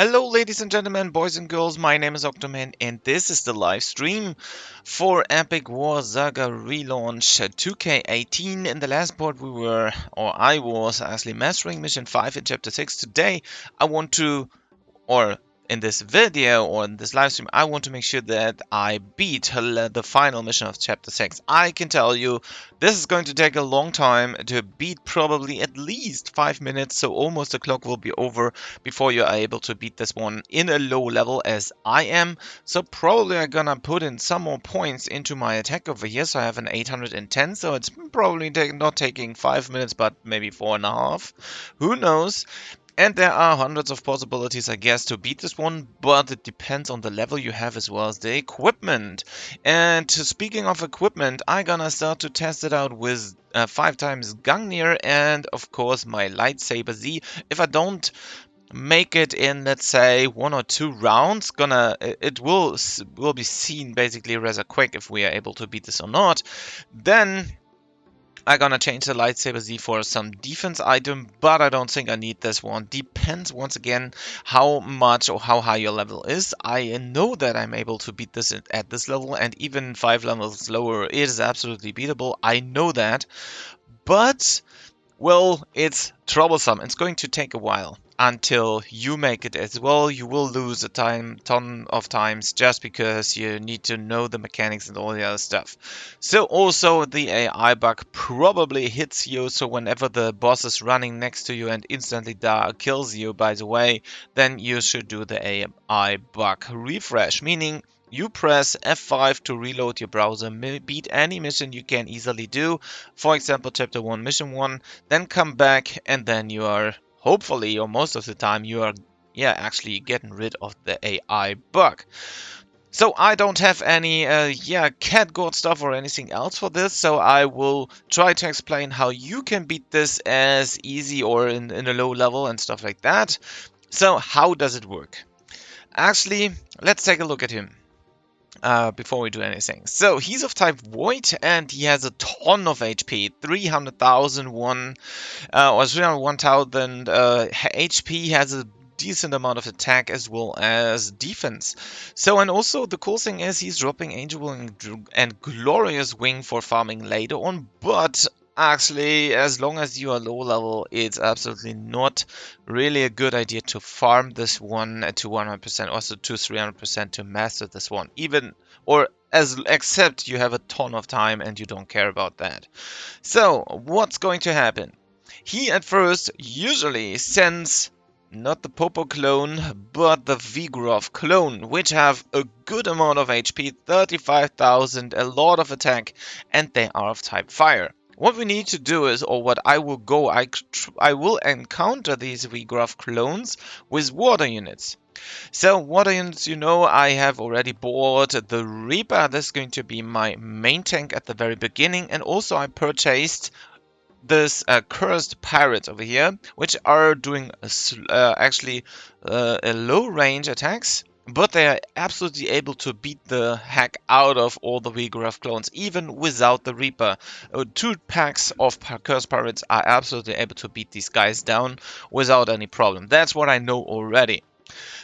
Hello, ladies and gentlemen, boys and girls. My name is Octoman, and this is the live stream for Epic War Saga Relaunch 2K18. In the last part, I was actually mastering Mission 5 in Chapter 6. Today, I want to, or in this video or in this live stream, I want to make sure that I beat the final mission of Chapter 6. I can tell you this is going to take a long time to beat, probably at least 5 minutes, so almost the clock will be over before you are able to beat this one in a low level as I am. So probably I'm gonna put in some more points into my attack over here, so I have an 810, so it's probably not taking 5 minutes, but maybe 4.5. Who knows? And there are hundreds of possibilities, I guess, to beat this one, but it depends on the level you have as well as the equipment. And speaking of equipment, I'm gonna start to test it out with 5 times Gungnir and, of course, my lightsaber Z. If I don't make it in, let's say, 1 or 2 rounds, it will be seen basically rather quick if we are able to beat this or not. Then I'm gonna change the lightsaber Z for some defense item, but I don't think I need this one. Depends once again how much or how high your level is. I know that I'm able to beat this at this level, and even 5 levels lower it is absolutely beatable. I know that, but well, it's troublesome. It's going to take a while until you make it as well. You will lose a ton of times just because you need to know the mechanics and all the other stuff. So also the AI bug probably hits you. So whenever the boss is running next to you and instantly kills you, by the way, then you should do the AI bug refresh, meaning you press F5 to reload your browser, beat any mission you can easily do. For example, Chapter 1, Mission 1, then come back, and then you are, hopefully, or most of the time, you are, actually getting rid of the AI bug. So I don't have any, catguard stuff or anything else for this, so I will try to explain how you can beat this as easy or in a low level and stuff like that. So how does it work? Actually, let's take a look at him. Before we do anything. So he's of type Void and he has a ton of HP, 300,001 or 301,000 HP, has a decent amount of attack as well as defense. So, and also the cool thing is he's dropping Angel Wing and Glorious Wing for farming later on, but actually, as long as you are low level, it's absolutely not really a good idea to farm this one to 100%, also to 300% to master this one. Even, or except you have a ton of time and you don't care about that. So, what's going to happen? He at first usually sends not the Popo clone, but the Vigoroth clone, which have a good amount of HP, 35,000, a lot of attack, and they are of type Fire. What we need to do is, or what I will go, I will encounter these Vigoroth clones with water units. So water units, I have already bought the Reaper. This is going to be my main tank at the very beginning, and also I purchased this cursed pirates over here, which are doing actually a low range attacks, but they are absolutely able to beat the heck out of all the Vigoroth clones, even without the Reaper. 2 packs of cursed pirates are absolutely able to beat these guys down without any problem. That's what I know already.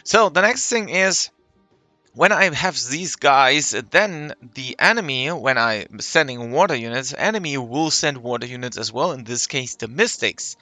So the next thing is, when I have these guys, then the enemy, when I'm sending water units, enemy will send water units as well, in this case the Mystics.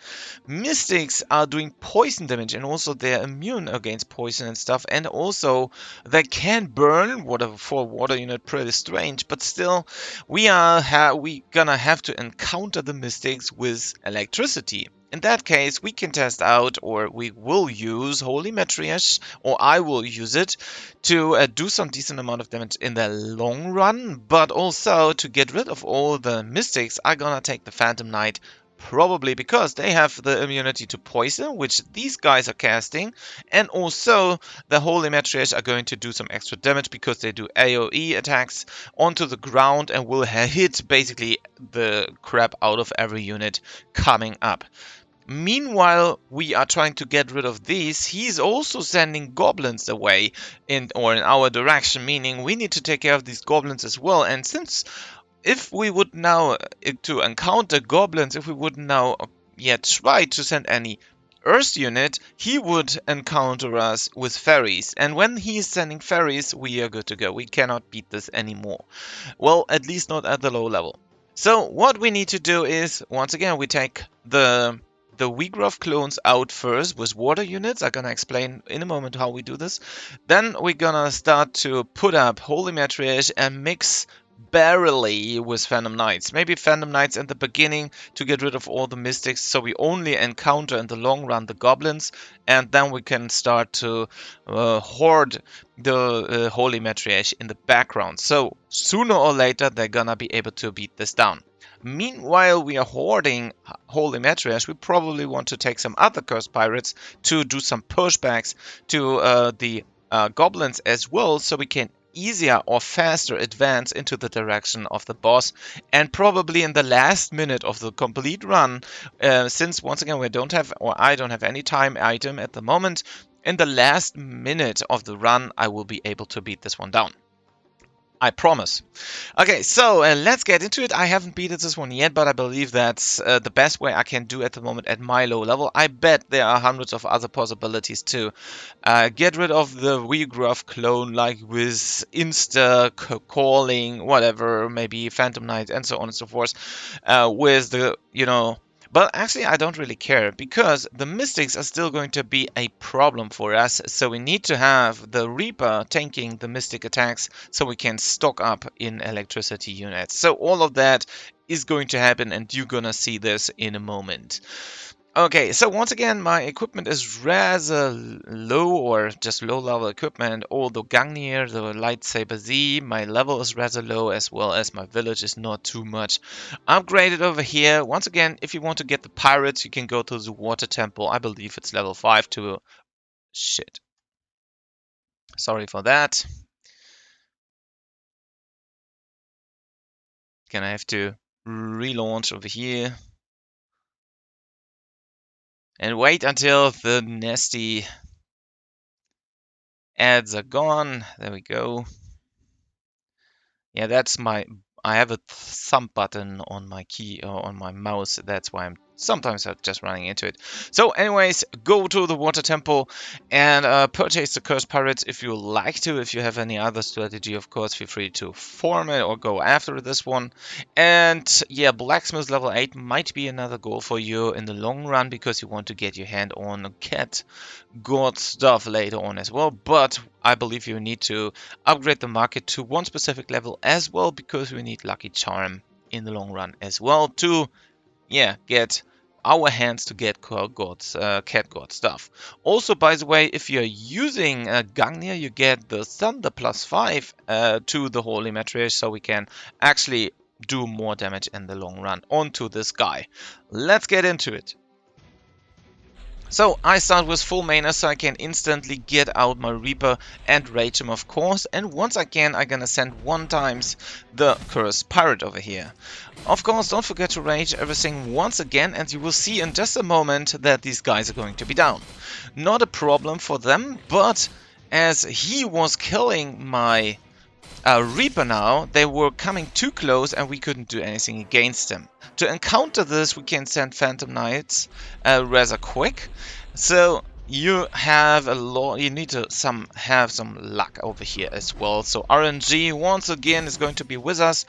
Mystics are doing poison damage, and also they're immune against poison and stuff, and also they can burn, whatever, for water unit pretty strange, but still we gonna have to encounter the Mystics with electricity. In that case, we can test out, or we will use Holy Matriarch, or I will use it to do some decent amount of damage in the long run, but also to get rid of all the Mystics, I'm gonna take the Phantom Knight, probably because they have the immunity to poison, which these guys are casting, and also the Holy Matriarch are going to do some extra damage because they do AoE attacks onto the ground and will hit basically the crap out of every unit coming up. Meanwhile, we are trying to get rid of these. He's also sending goblins away in our direction, meaning we need to take care of these goblins as well. And since if we would now to encounter goblins, if we would now try to send any Earth unit, he would encounter us with ferries. And when he is sending ferries, we are good to go. We cannot beat this anymore. Well, at least not at the low level. So what we need to do is, once again, we take the Wegraph clones out first with water units. I'm gonna explain in a moment how we do this. Then we're gonna start to put up Holy Matriarch and mix barely with Phantom Knights. Maybe Phantom Knights in the beginning to get rid of all the mystics, so we only encounter in the long run the goblins, and then we can start to hoard the Holy Matriarch in the background. So sooner or later they're gonna be able to beat this down. Meanwhile, we are hoarding Holy Matriarch. We probably want to take some other Cursed Pirates to do some pushbacks to the goblins as well, so we can easier or faster advance into the direction of the boss. And probably in the last minute of the complete run, since once again we don't have, or I don't have any time item at the moment, in the last minute of the run I will be able to beat this one down. I promise. Okay, so let's get into it. I haven't beaten this one yet, but I believe that's the best way I can do at the moment at my low level. I bet there are hundreds of other possibilities to get rid of the Wegraph clone, like with calling, whatever, maybe Phantom Knight, and so on and so forth, with the, but actually, I don't really care, because the Mystics are still going to be a problem for us, so we need to have the Reaper tanking the Mystic attacks so we can stock up in electricity units. So all of that is going to happen, and you're gonna see this in a moment. Okay, so once again, my equipment is rather low, or just low level equipment. All the Gangnir, the Lightsaber Z, my level is rather low, as well as my village is not too much upgraded over here. Once again, if you want to get the pirates, you can go to the water temple. I believe it's level 5 to... Shit. Sorry for that. Gonna have to relaunch over here. And wait until the nasty ads are gone. There we go. Yeah, that's my... I have a thumb button on my key or on my mouse. That's why I'm sometimes just running into it. So anyways, go to the water temple and purchase the cursed pirates if you like to. If you have any other strategy, of course, feel free to form it or go after this one. And yeah, blacksmith level 8 might be another goal for you in the long run, because you want to get your hand on cat god stuff later on as well. But I believe you need to upgrade the market to one specific level as well, because we need lucky charm in the long run as well to, yeah, get our hands to get cat god stuff. Also, by the way, if you're using Gangnir, you get the Thunder +5 to the Holy Matriarch, so we can actually do more damage in the long run onto this guy. Let's get into it. So I start with full mana, so I can instantly get out my Reaper and rage him, of course. And once I can, I'm gonna send 1 times the Cursed Pirate over here. Of course, don't forget to rage everything once again, and you will see in just a moment that these guys are going to be down. Not a problem for them, but as he was killing my Reaper now, they were coming too close and we couldn't do anything against them. To encounter this, we can send Phantom Knights rather quick. So you have a lot. You need to have some luck over here as well. So RNG once again is going to be with us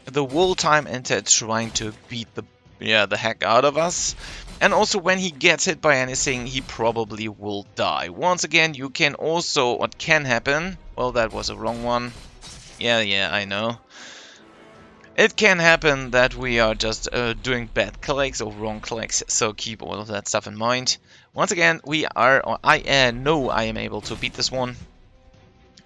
the whole time, and trying to beat the heck out of us. And also, when he gets hit by anything, he probably will die. Once again, you can also, what can happen, well, that was a wrong one. Yeah, I know. It can happen that we are just doing bad clicks or wrong clicks, so keep all of that stuff in mind. Once again, I know I am able to beat this one.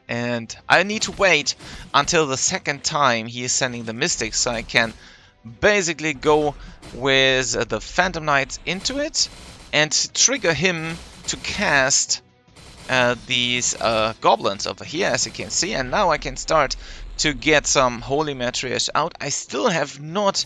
And I need to wait until the second time he is sending the Mystics, so I can basically go with the Phantom Knights into it and trigger him to cast these goblins over here, as you can see. And now I can start to get some Holy Matriarch out. I still have not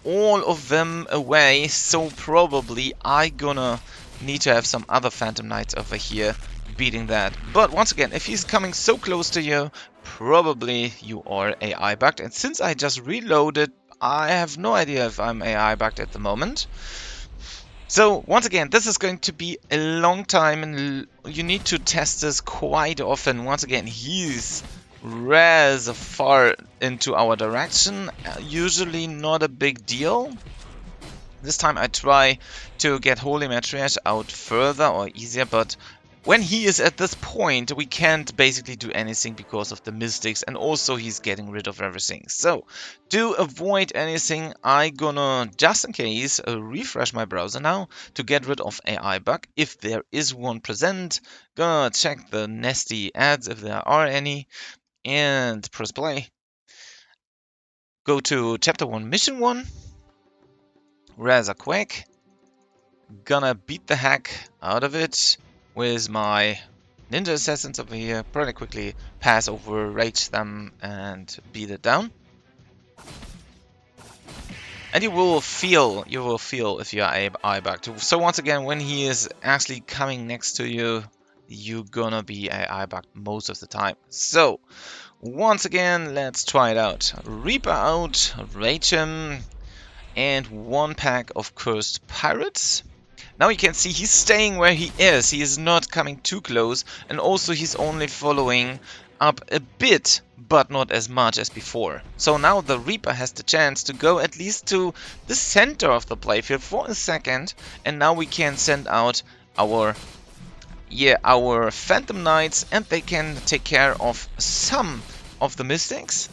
all of them away, so probably I gonna need to have some other Phantom Knights over here beating that. But once again, if he's coming so close to you, probably you are AI bugged. And since I just reloaded, I have no idea if I'm AI bugged at the moment. So once again, this is going to be a long time, and you need to test this quite often. Once again, he's rather far into our direction, usually not a big deal. This time I try to get Holy Matriarch out further or easier, but when he is at this point, we can't basically do anything because of the mystics, and also he's getting rid of everything. So, to avoid anything, I gonna, just in case, refresh my browser now to get rid of AI bug, if there is one present. Gonna check the nasty ads if there are any, and press play. Go to Chapter 1, Mission 1, rather quick. Gonna beat the heck out of it with my ninja assassins over here. Pretty quickly pass over, rage them, and beat it down. And you will feel if you are AI bugged. So once again, when he is actually coming next to you, you're gonna be AI bugged most of the time. So once again, let's try it out. Reaper out, rage him, and one pack of cursed pirates. Now you can see he's staying where he is. He is not coming too close, and also he's only following up a bit, but not as much as before. So now the Reaper has the chance to go at least to the center of the playfield for a second, and now we can send out our Phantom Knights, and they can take care of some of the mystics.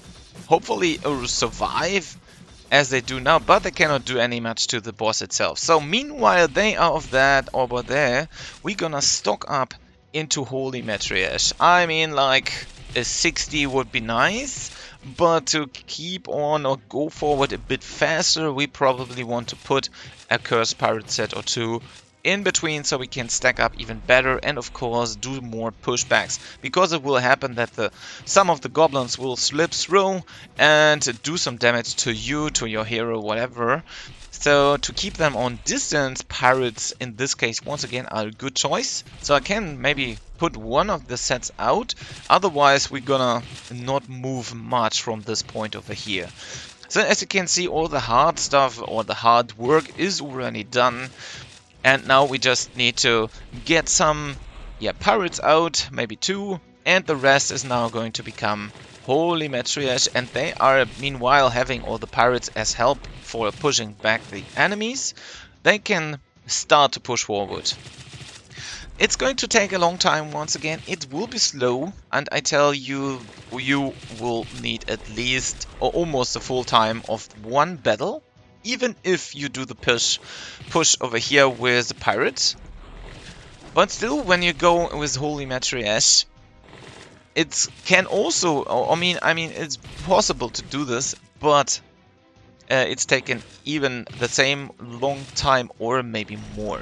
Hopefully survive as they do now, but they cannot do any much to the boss itself. So meanwhile they are of that over there, we're gonna stock up into Holy Matriarch. I mean, like a 60 would be nice, but to keep on or go forward a bit faster, we probably want to put a Cursed Pirate set or two in between so we can stack up even better, and of course do more pushbacks, because it will happen that some of the goblins will slip through and do some damage to you, to your hero, whatever. So to keep them on distance, pirates in this case once again are a good choice. So I can maybe put one of the sets out, otherwise we're gonna not move much from this point over here. So as you can see, all the hard stuff or the hard work is already done. And now we just need to get some pirates out, maybe 2, and the rest is now going to become Holy Matriarch, and they are meanwhile having all the pirates as help for pushing back the enemies. They can start to push forward. It's going to take a long time once again, it will be slow, and I tell you, you will need at least or almost a full time of one battle. Even if you do the push over here with the pirates. But still, when you go with Holy Matriarch, it can also, I mean, it's possible to do this, but it's taken even the same long time or maybe more.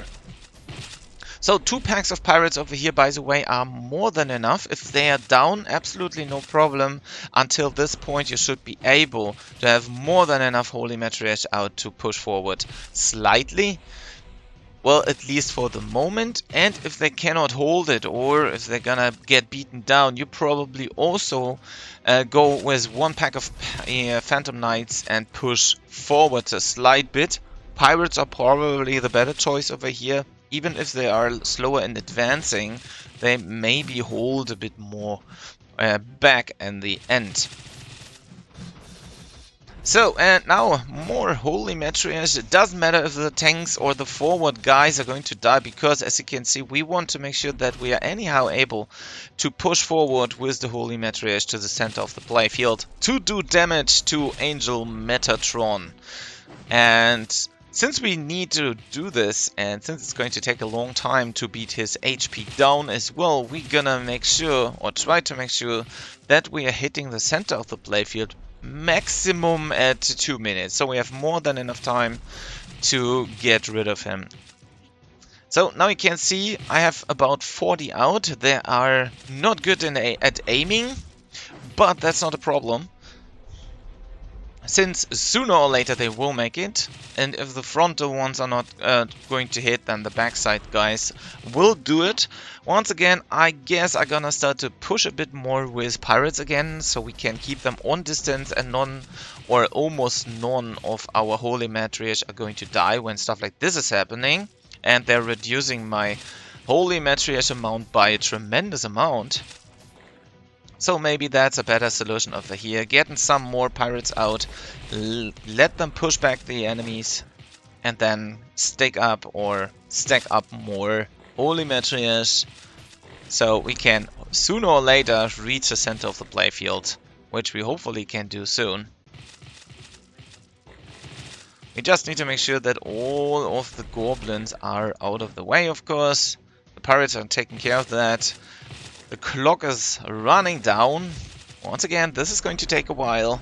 So 2 packs of pirates over here, by the way, are more than enough. If they are down, absolutely no problem. Until this point, you should be able to have more than enough Holy Matriarch out to push forward slightly. Well, at least for the moment. And if they cannot hold it, or if they're gonna get beaten down, you probably also go with 1 pack of Phantom Knights and push forward a slight bit. Pirates are probably the better choice over here. Even if they are slower in advancing, they maybe hold a bit more back in the end. So, and now more Holy Matriarch. It doesn't matter if the tanks or the forward guys are going to die, because as you can see, we want to make sure that we are anyhow able to push forward with the Holy Matriarch to the center of the playfield to do damage to Angel Metatron. And since we need to do this, and since it's going to take a long time to beat his HP down as well, we're gonna make sure, or try to make sure, that we are hitting the center of the playfield maximum at 2 minutes. So we have more than enough time to get rid of him. So now you can see I have about 40 out. They are not good at aiming, but that's not a problem, since sooner or later they will make it, and if the frontal ones are not going to hit, then the backside guys will do it. Once again, I guess I'm gonna start to push a bit more with pirates again, so we can keep them on distance, and none or almost none of our Holy Matriarch are going to die when stuff like this is happening. and they're reducing my holy matriarch amount by a tremendous amount. So maybe that's a better solution over here. Getting some more pirates out, let them push back the enemies, and then stack up more holy matriarchs, so we can sooner or later reach the center of the playfield, which we hopefully can do soon. We just need to make sure that all of the goblins are out of the way, of course. The pirates are taking care of that. The clock is running down. Once again, this is going to take a while.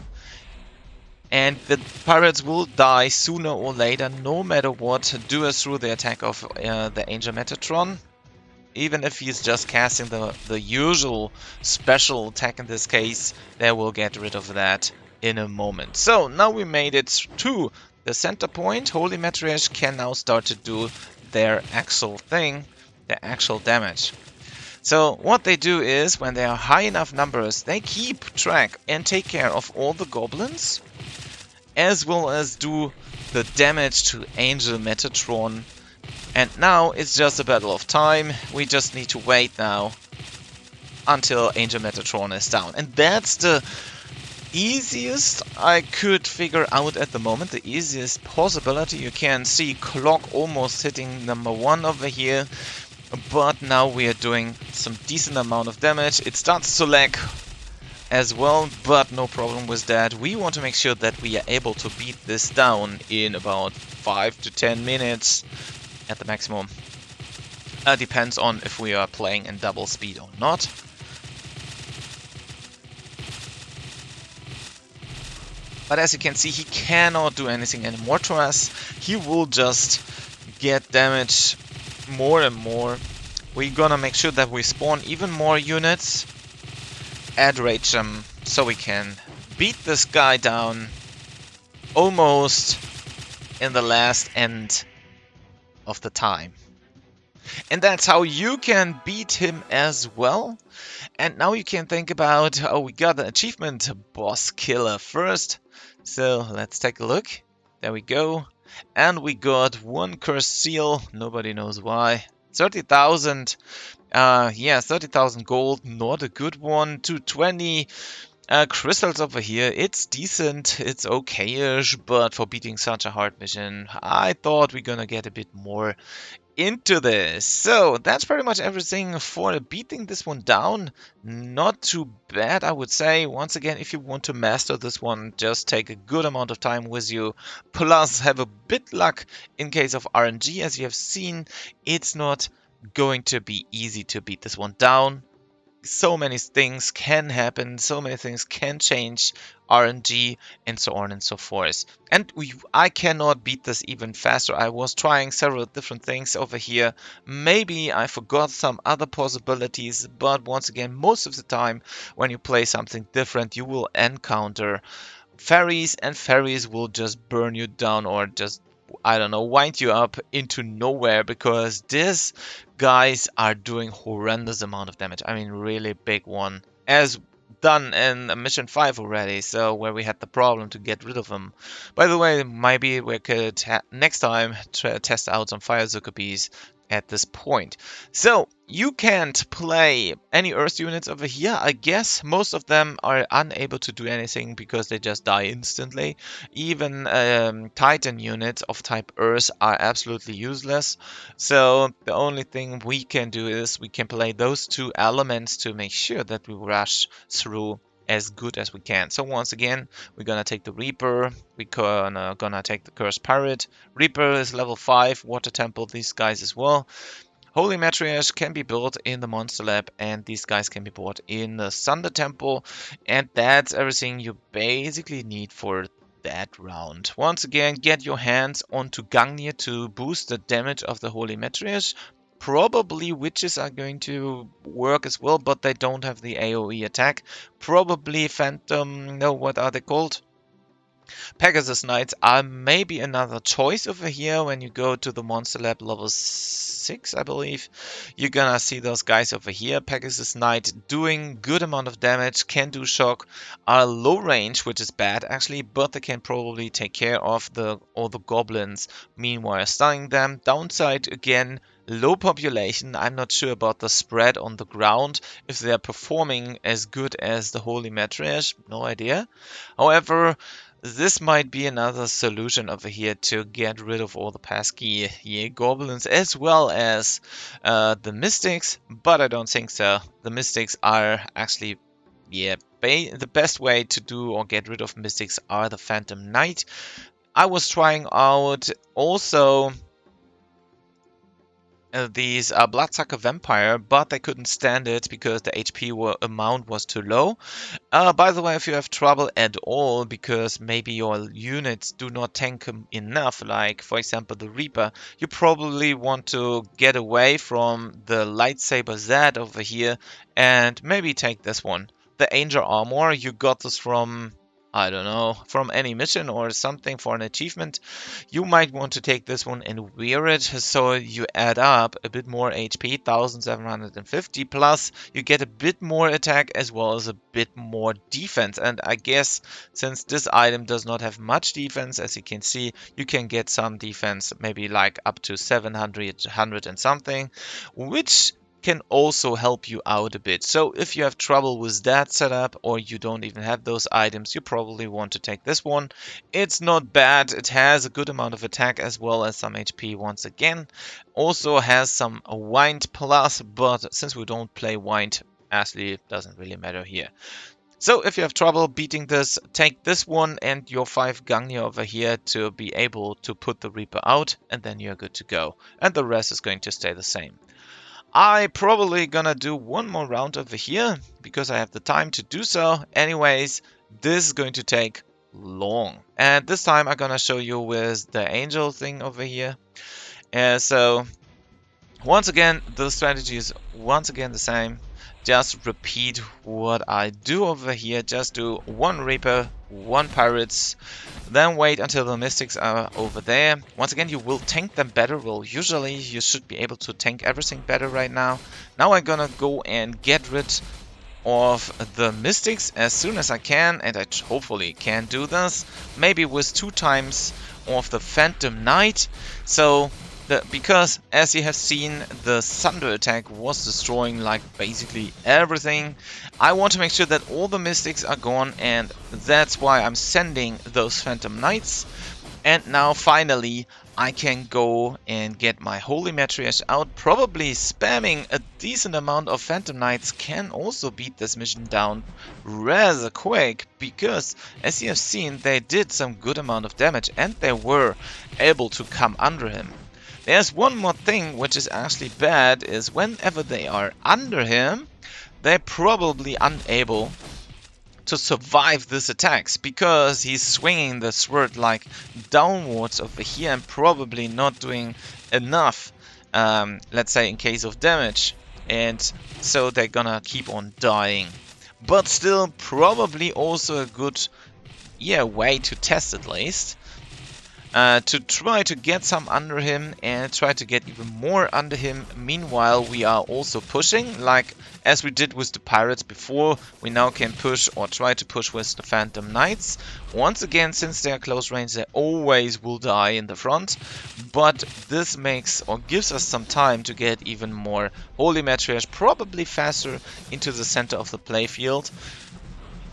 And the pirates will die sooner or later, no matter what, due through the attack of the Angel Metatron. Even if he's just casting the usual special attack in this case, they will get rid of that in a moment. So now we made it to the center point. Holy Matriarch can now start to do their actual thing, their actual damage. So what they do is, when they are high enough numbers, they keep track and take care of all the goblins, as well as do the damage to Angel Metatron. And now it's just a battle of time. We just need to wait now until Angel Metatron is down. And that's the easiest I could figure out at the moment, the easiest possibility. You can see clock almost hitting number 1 over here, but now we are doing some decent amount of damage. It starts to lag as well, but no problem with that. We want to make sure that we are able to beat this down in about 5 to 10 minutes at the maximum. Depends on if we are playing in double speed or not. But as you can see, he cannot do anything anymore to us. He will just get damage more and more. We're gonna make sure that we spawn even more units, add rage them, so we can beat this guy down almost in the last end of the time. And that's how you can beat him as well. And now you can think about, oh, we got an achievement, boss killer first. So let's take a look. There we go. And we got 1 cursed seal. Nobody knows why. 30,000. Yeah, 30,000 gold. Not a good one. 220 crystals over here. It's decent. It's okay-ish. But for beating such a hard mission, I thought we're gonna get a bit more into this. So that's pretty much everything for beating this one down. Not too bad, I would say. Once again, if you want to master this one, just take a good amount of time with you, plus have a bit luck in case of RNG. As you have seen, it's not going to be easy to beat this one down. So many things can happen, so many things can change, RNG and so on and so forth. And I cannot beat this even faster. I was trying several different things over here. Maybe I forgot some other possibilities, but once again, most of the time when you play something different, you will encounter fairies, and fairies will just burn you down or just, I don't know, wind you up into nowhere, because these guys are doing horrendous amount of damage. I mean, really big one. As done in mission 5 already, so where we had the problem to get rid of them. By the way, maybe we could next time test out some fire Zuccobees at this point. So you can't play any Earth units over here. I guess most of them are unable to do anything because they just die instantly. Even Titan units of type Earth are absolutely useless. So the only thing we can do is we can play those 2 elements to make sure that we rush through as good as we can. So once again, we're gonna take the Reaper, we're gonna take the Cursed Pirate. Reaper is level 5, Water Temple, these guys as well. Holy Matriarch can be built in the Monster Lab, and these guys can be bought in the Thunder Temple. And that's everything you basically need for that round. Once again, get your hands onto Gungnir to boost the damage of the Holy Matriarch. Probably witches are going to work as well, but they don't have the AoE attack. Probably Phantom, no, what are they called? Pegasus Knights are maybe another choice over here when you go to the Monster Lab level 6, I believe. You're gonna see those guys over here. Pegasus Knight doing good amount of damage, can do shock, are low range, which is bad actually, but they can probably take care of all the goblins, meanwhile stunning them. Downside again, low population. I'm not sure about the spread on the ground, if they're performing as good as the Holy Matriarch, no idea. However, this might be another solution over here to get rid of all the pesky goblins as well as the mystics, but I don't think so. The mystics are actually, yeah, the best way to do or get rid of mystics are the Phantom Knight. I was trying out also these Bloodsucker Vampire, but I couldn't stand it because the HP amount was too low. By the way, if you have trouble at all because maybe your units do not tank enough, like for example the Reaper, you probably want to get away from the Lightsaber Z over here and maybe take this one. The Angel Armor, you got this from, I don't know, from any mission or something for an achievement. You might want to take this one and wear it so you add up a bit more HP, 1750, plus you get a bit more attack as well as a bit more defense. And I guess since this item does not have much defense, as you can see, you can get some defense, maybe like up to 700, 100 and something, which can also help you out a bit. So if you have trouble with that setup or you don't even have those items, you probably want to take this one. It's not bad. It has a good amount of attack as well as some HP once again. Also has some wind plus, but since we don't play wind, actually it doesn't really matter here. So if you have trouble beating this, take this one and your 5 Gungnir over here to be able to put the Reaper out, and then you're good to go. And the rest is going to stay the same. I probably gonna do one more round over here because I have the time to do so. Anyways, this is going to take long. And this time I'm gonna show you with the angel thing over here. So once again, the strategy is once again the same. Just repeat what I do over here. Just do one Reaper, one Pirates, then wait until the Mystics are over there. Once again, you will tank them better. Well, usually you should be able to tank everything better right now. Now I'm gonna go and get rid of the Mystics as soon as I can, and I hopefully can do this. Maybe with 2 times of the Phantom Knight. So because as you have seen, the thunder attack was destroying like basically everything. I want to make sure that all the mystics are gone, and that's why I'm sending those Phantom Knights. And now finally I can go and get my Holy Matriarch out. Probably spamming a decent amount of Phantom Knights can also beat this mission down rather quick, because as you have seen, they did some good amount of damage and they were able to come under him. There's one more thing which is actually bad, is whenever they are under him, they're probably unable to survive these attacks because he's swinging the sword like downwards over here and probably not doing enough, let's say in case of damage, and so they're gonna keep on dying. But still probably also a good way to test at least. To try to get some under him and try to get even more under him. Meanwhile, we are also pushing, like as we did with the pirates before. We now can push or try to push with the Phantom Knights. Once again, since they are close range, they always will die in the front. But this makes or gives us some time to get even more Holy Matriarch, probably faster, into the center of the playfield.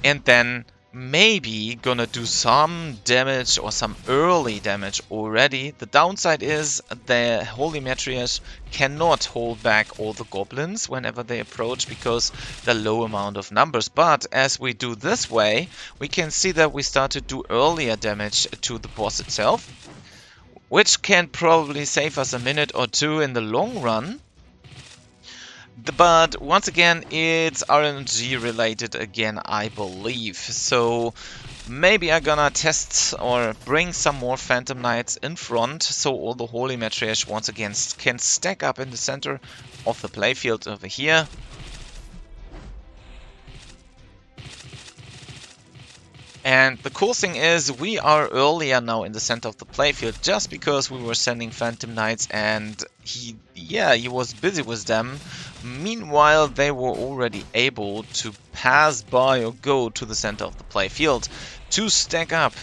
And then maybe gonna do some damage or some early damage already. The downside is the Holy Matriarch cannot hold back all the goblins whenever they approach because the low amount of numbers. But as we do this way, we can see that we start to do earlier damage to the boss itself, which can probably save us a minute or two in the long run. But once again, it's RNG related again, I believe. So maybe I'm gonna test or bring some more Phantom Knights in front, so all the Holy Matriarch once again can stack up in the center of the playfield over here. And the cool thing is we are earlier now in the center of the playfield just because we were sending Phantom Knights and he was busy with them. Meanwhile, they were already able to pass by or go to the center of the playfield to stack up,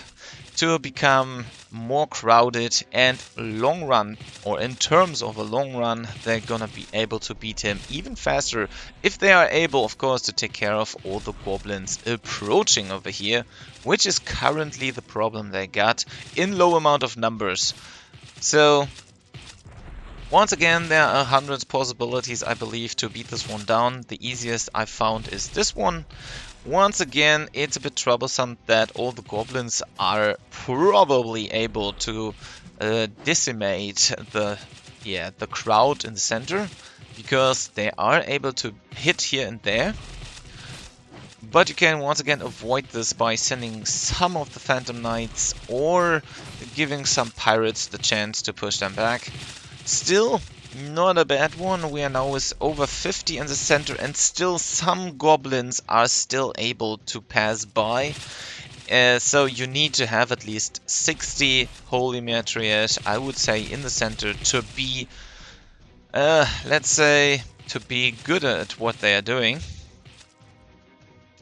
to become more crowded, and long run, or in terms of a long run, they're gonna be able to beat him even faster if they are able, of course, to take care of all the goblins approaching over here, which is currently the problem they got in low amount of numbers. So once again, there are hundreds possibilities, I believe, to beat this one down. The easiest I found is this one. Once again, it's a bit troublesome that all the goblins are probably able to decimate the crowd in the center, because they are able to hit here and there. But you can once again avoid this by sending some of the Phantom Knights or giving some pirates the chance to push them back. Still, not a bad one. We are now with over 50 in the center, and still some goblins are still able to pass by. So you need to have at least 60 Holy Matriarchs, I would say, in the center to be, let's say, to be good at what they are doing.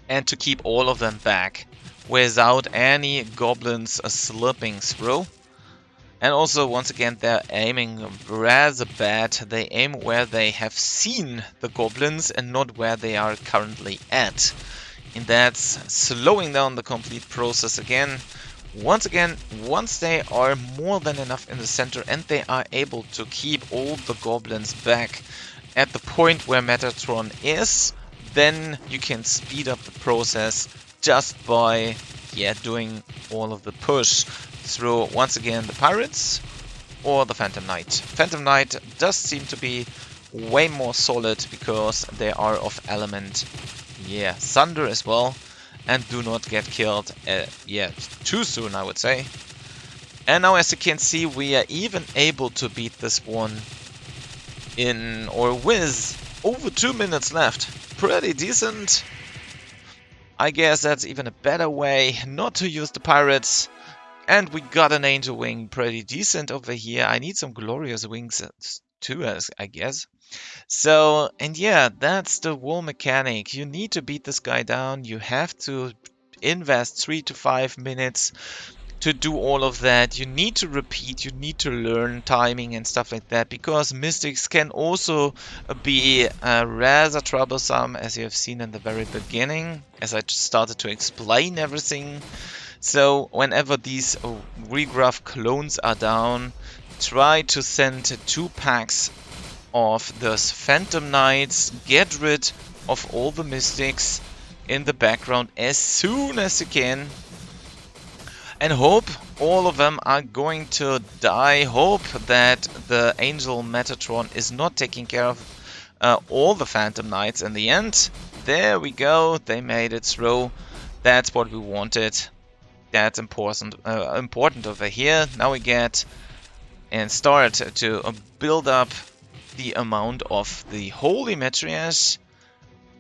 And to keep all of them back without any goblins slipping through. And also, once again, they're aiming rather bad. They aim where they have seen the goblins and not where they are currently at. And that's slowing down the complete process again. Once again, once they are more than enough in the center and they are able to keep all the goblins back at the point where Metatron is, then you can speed up the process just by doing all of the push through, once again, the pirates or the Phantom Knight. Phantom Knight does seem to be way more solid because they are of element thunder as well, and do not get killed too soon, I would say. And now, as you can see, we are even able to beat this one in or with over 2 minutes left. Pretty decent. I guess that's even a better way not to use the pirates. And we got an angel wing, pretty decent over here. I need some glorious wings too, I guess. So, and yeah, that's the whole mechanic. You need to beat this guy down. You have to invest 3 to 5 minutes to do all of that. You need to repeat, you need to learn timing and stuff like that, because mystics can also be rather troublesome, as you have seen in the very beginning, as I just started to explain everything. So whenever these regraph clones are down, try to send 2 packs of those Phantom Knights, get rid of all the mystics in the background as soon as you can, and hope all of them are going to die. Hope that the Angel Metatron is not taking care of all the Phantom Knights in the end. There we go, they made it through. That's what we wanted. That's important over here. Now we get and start to build up the amount of the Holy Matriarchs.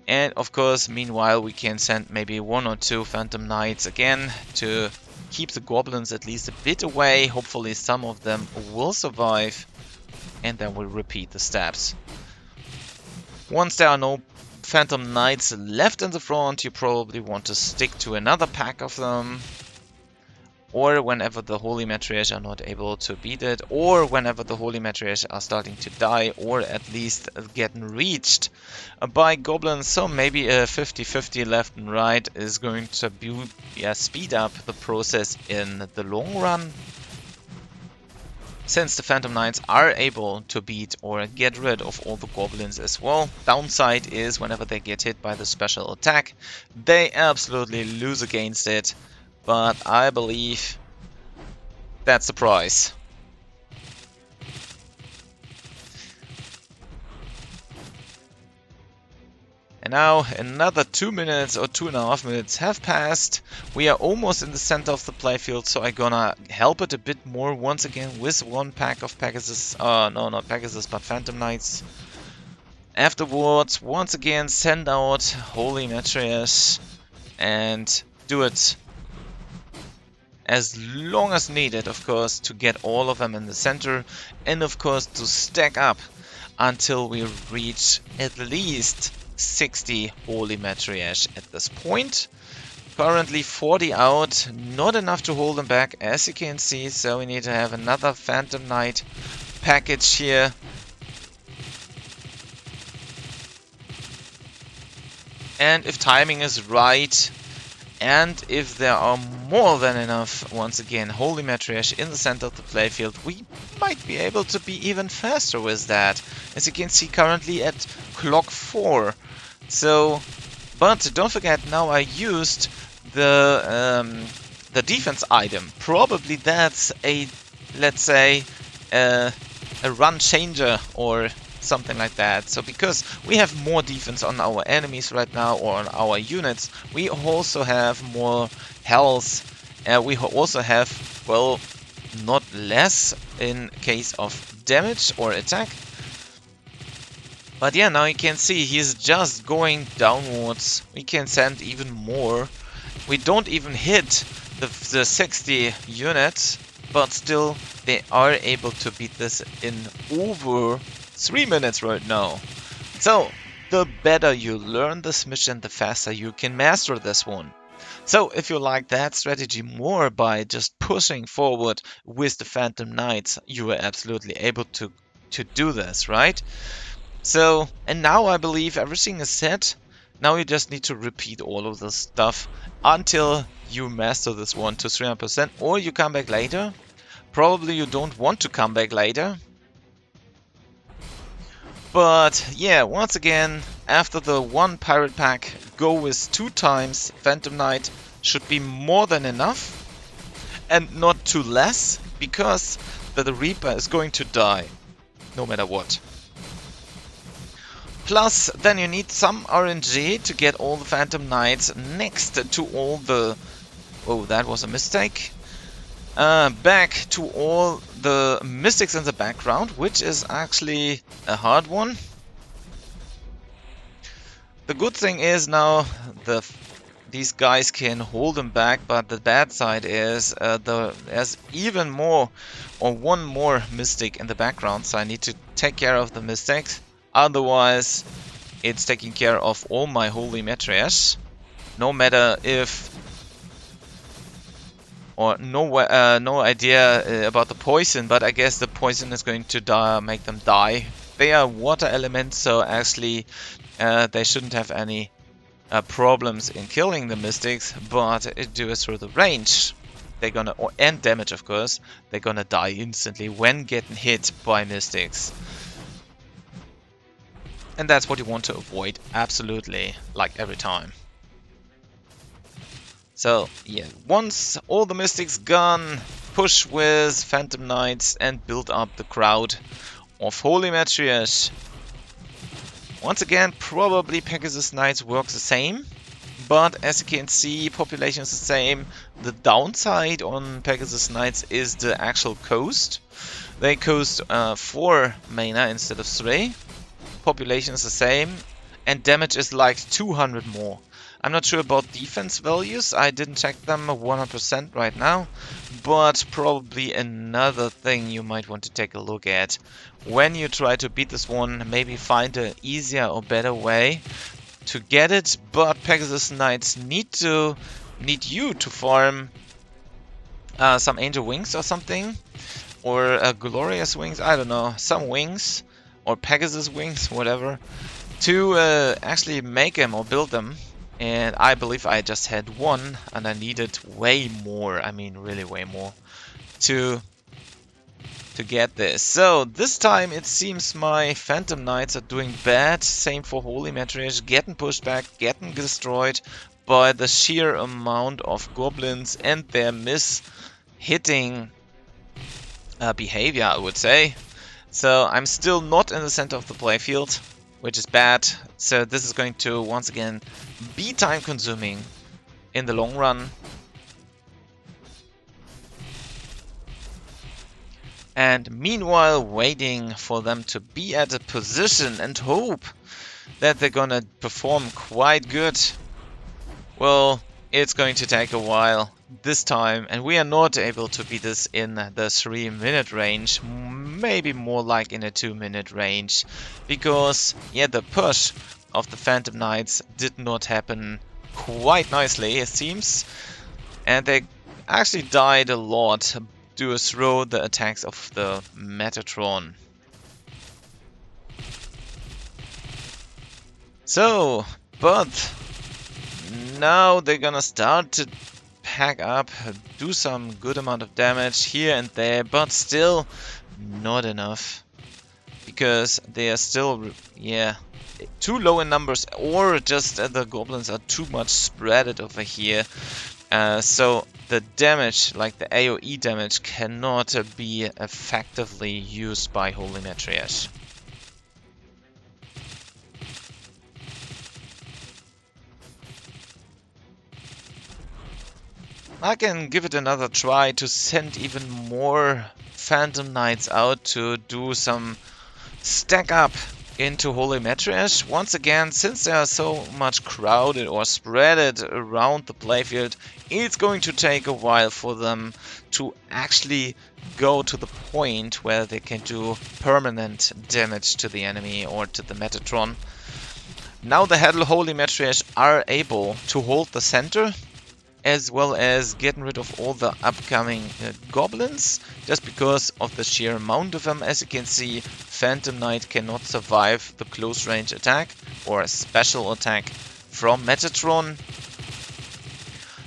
And of course, meanwhile, we can send maybe 1 or 2 Phantom Knights again to keep the goblins at least a bit away. Hopefully some of them will survive, and then we'll repeat the steps. Once there are no Phantom Knights left in the front, you probably want to stick to another pack of them. Or whenever the Holy Matriarchs are not able to beat it, or whenever the Holy Matriarchs are starting to die, or at least getting reached by goblins. So maybe a 50-50 left and right is going to be, speed up the process in the long run. Since the Phantom Knights are able to beat or get rid of all the goblins as well. Downside is whenever they get hit by the special attack, they absolutely lose against it. But I believe that's the price. And now another 2 minutes or 2.5 minutes have passed. We are almost in the center of the playfield, so I'm gonna help it a bit more once again with 1 pack of Pegasus. No, not Pegasus, but Phantom Knights. Afterwards, once again, send out Holy Matriarchs and do it as long as needed, of course, to get all of them in the center, and of course to stack up until we reach at least 60 Holy Matriarch at this point. Currently 40 out, not enough to hold them back, as you can see, so we need to have another Phantom Knight package here. And if timing is right, and if there are more than enough, once again, Holy Matriarch in the center of the playfield, we might be able to be even faster with that. As you can see, currently at clock 4. So, but don't forget, now I used the defense item. Probably that's a, let's say, a run changer or something like that. So because we have more defense on our enemies right now, or on our units, we also have more health. We also have, well, not less in case of damage or attack. But yeah, now you can see he's just going downwards. We can send even more. We don't even hit the 60 units, but still they are able to beat this in over 3 minutes right now. So the better you learn this mission, the faster you can master this one. So if you like that strategy more by just pushing forward with the Phantom Knights, you are absolutely able to do this, right? So, and now I believe everything is set. Now you just need to repeat all of this stuff until you master this one to 300%, or you come back later. Probably you don't want to come back later. But yeah, once again, after the one pirate pack, go with 2 times Phantom Knight should be more than enough. And not too less, because the Reaper is going to die, no matter what. Plus, then you need some RNG to get all the Phantom Knights next to all the... Oh, that was a mistake. Back to all the mystics in the background, which is actually a hard one. The good thing is now these guys can hold them back, but the bad side is there's even more, or one more mystic in the background, so I need to take care of the mystics. Otherwise, it's taking care of all my Holy Matriarchs, no matter if... Or no idea about the poison, but I guess the poison is going to make them die. They are water elements, so actually they shouldn't have any problems in killing the mystics, but due to the range, they're gonna, and damage of course, they're gonna die instantly when getting hit by mystics. And that's what you want to avoid, absolutely, like every time. So, yeah, once all the mystics gone, push with Phantom Knights and build up the crowd of Holy Matriarch. Once again, probably Pegasus Knights work the same, but as you can see, population is the same. The downside on Pegasus Knights is the actual cost. They cost 4 mana instead of 3. Population is the same, and damage is like 200 more. I'm not sure about defense values, I didn't check them 100% right now, but probably another thing you might want to take a look at. When you try to beat this one, maybe find an easier or better way to get it, but Pegasus Knights need you to farm some Angel Wings or something, or Glorious Wings, I don't know, some wings, or Pegasus Wings, whatever, to actually make them or build them. And I believe I just had one, and I needed way more, I mean really way more, to get this. So this time it seems my Phantom Knights are doing bad, same for Holy Matriarch, getting pushed back, getting destroyed by the sheer amount of goblins and their miss-hitting behavior, I would say. So I'm still not in the center of the playfield, which is bad. So this is going to once again be time consuming in the long run. And meanwhile waiting for them to be at a position and hope that they're gonna perform quite good. Well, it's going to take a while this time, and we are not able to beat this in the 3-minute range, maybe more like in a 2-minute range, because yeah, the push of the Phantom Knights did not happen quite nicely, it seems, and they actually died a lot to throw the attacks of the Metatron. So, but now they're gonna start to pack up, do some good amount of damage here and there, but still not enough, because they are still, yeah, too low in numbers, or just the goblins are too much spreaded over here. So the damage, like the AoE damage, cannot be effectively used by Holy Matriarch. I can give it another try to send even more Phantom Knights out to do some stack up into Holy Matriarch. Once again, since they are so much crowded or spreaded around the playfield, it's going to take a while for them to actually go to the point where they can do permanent damage to the enemy or to the Metatron. Now the Holy Matriarch are able to hold the center, as well as getting rid of all the upcoming goblins, just because of the sheer amount of them. As you can see, Phantom Knight cannot survive the close range attack or a special attack from Metatron.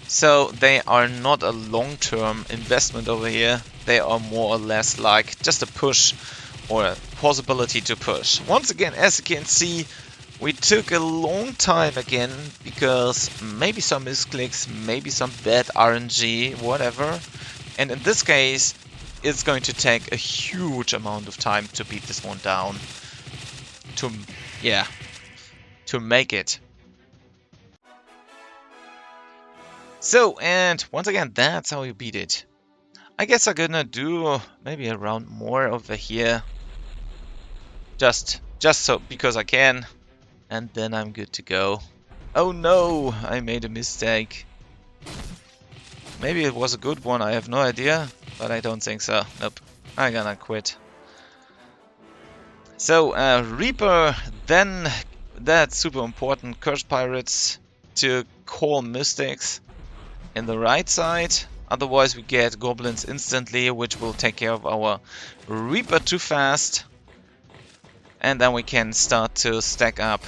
So they are not a long-term investment over here. They are more or less like just a push or a possibility to push. Once again, as you can see, we took a long time again, because maybe some misclicks, maybe some bad RNG, whatever. And in this case, it's going to take a huge amount of time to beat this one down. To make it. So, and once again, that's how you beat it. I guess I'm gonna do maybe a round more over here. Just so, because I can. And then I'm good to go. Oh no, I made a mistake. Maybe it was a good one, I have no idea, but I don't think so. Nope, I'm gonna quit. So, Reaper, then that's super important. Curse Pirates to call Mystics in the right side. Otherwise we get Goblins instantly, which will take care of our Reaper too fast. And then we can start to stack up,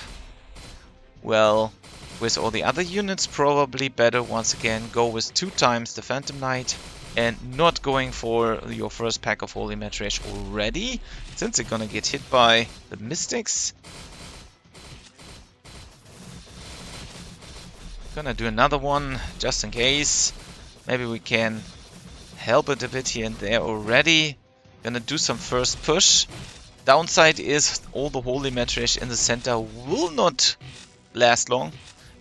well, with all the other units. Probably better once again go with 2 times the Phantom Knight and not going for your first pack of Holy Matriarch already, since they're gonna get hit by the Mystics. Gonna do another one just in case. Maybe we can help it a bit here and there already. Gonna do some first push. Downside is all the Holy Matriarch in the center will not last long,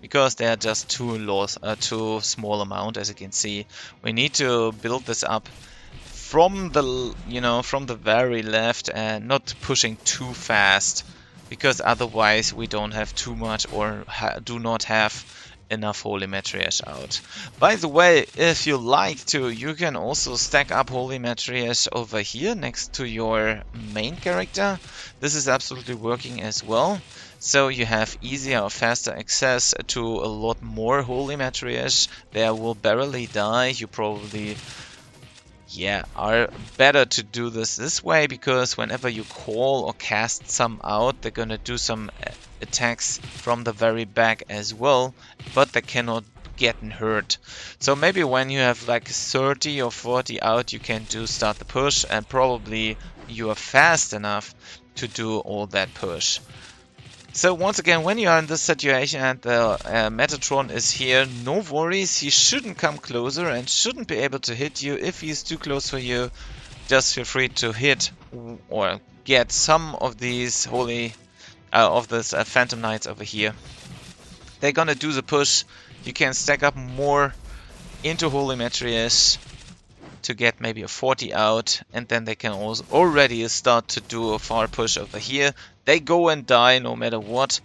because they are just too small amount. As you can see, we need to build this up from the from the very left and not pushing too fast, because otherwise we don't have too much or do not have enough Holy Matriarch out. By the way, if you like to, you can also stack up Holy Matriarch over here next to your main character. This is absolutely working as well. So you have easier or faster access to a lot more Holy Matriarch. They will barely die. You probably are better to do this way, because whenever you call or cast some out, they're gonna do some attacks from the very back as well, but they cannot get hurt. So maybe when you have like 30 or 40 out, you can start the push, and probably you are fast enough to do all that push. So once again, when you are in this situation and the Metatron is here, no worries, he shouldn't come closer and shouldn't be able to hit you. If he's too close for you, just feel free to hit or get some of these Phantom Knights over here. They're gonna do the push. You can stack up more into Holy Matriarch to get maybe a 40 out, and then they can also already start to do a far push over here. They go and die no matter what,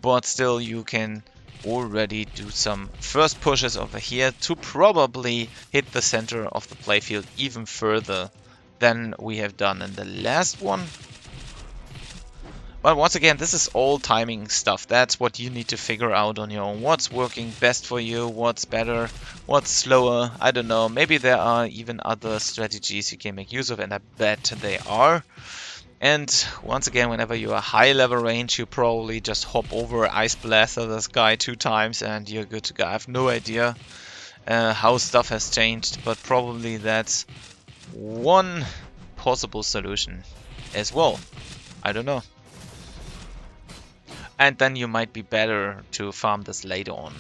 but still you can already do some first pushes over here to probably hit the center of the playfield even further than we have done in the last one. But once again, this is all timing stuff. That's what you need to figure out on your own. What's working best for you, what's better, what's slower, I don't know. Maybe there are even other strategies you can make use of, and I bet they are. And once again, whenever you are high level range, you probably just hop over Ice Blaster this guy 2 times and you're good to go. I have no idea how stuff has changed, but probably that's one possible solution as well. I don't know. And then you might be better to farm this later on.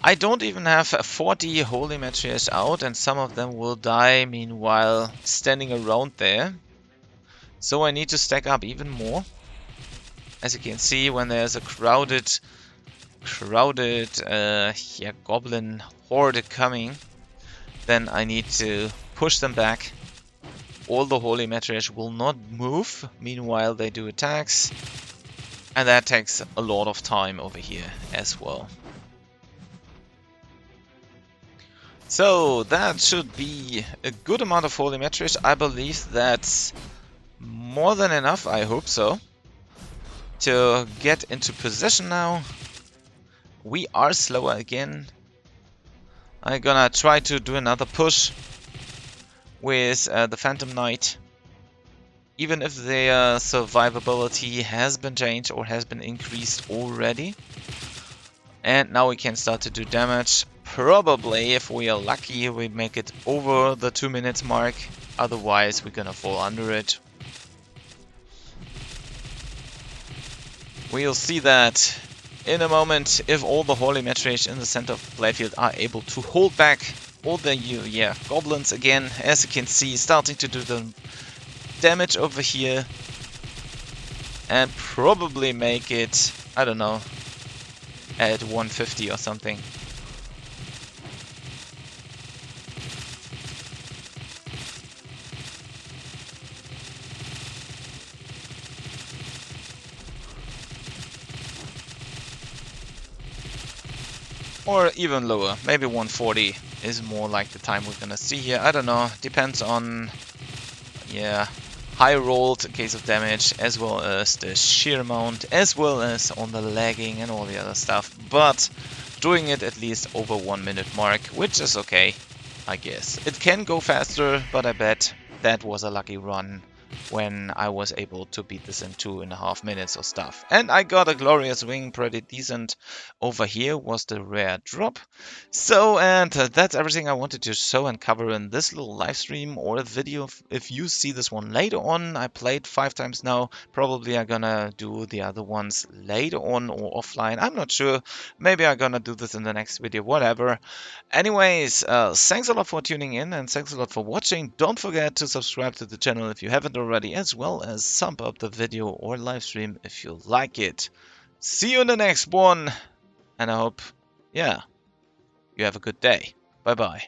I don't even have 40 Holy Matriarchs out, and some of them will die meanwhile standing around there. So I need to stack up even more. As you can see, when there's a crowded goblin horde coming, then I need to push them back. All the Holy Matriarchs will not move, meanwhile they do attacks. And that takes a lot of time over here as well. So that should be a good amount of Holy Matriarchs. I believe that's more than enough, I hope so, to get into position now. We are slower again. I'm gonna try to do another push with the Phantom Knight. Even if their survivability has been changed or has been increased already. And now we can start to do damage. Probably, if we are lucky, we make it over the 2 minutes mark. Otherwise, we're gonna fall under it. We'll see that in a moment if all the Holy Matriarchs in the center of the playfield are able to hold back all the goblins again. As you can see, starting to do the damage over here. And probably make it, I don't know, at 150 or something. Or even lower, maybe 140 is more like the time we're gonna see here. I don't know, depends on, high rolled in case of damage, as well as the sheer amount, as well as on the lagging and all the other stuff. But doing it at least over 1 minute mark, which is okay, I guess. It can go faster, but I bet that was a lucky run when I was able to beat this in 2.5 minutes or stuff. And I got a glorious wing, pretty decent. Over here was the rare drop. So, and that's everything I wanted to show and cover in this little live stream or video. If you see this one later on, I played 5 times now. Probably I'm gonna do the other ones later on or offline. I'm not sure. Maybe I'm gonna do this in the next video, whatever. Anyways, thanks a lot for tuning in and thanks a lot for watching. Don't forget to subscribe to the channel if you haven't already, as well as thumb up the video or live stream if you like it. See you in the next one, and I hope, you have a good day. Bye bye.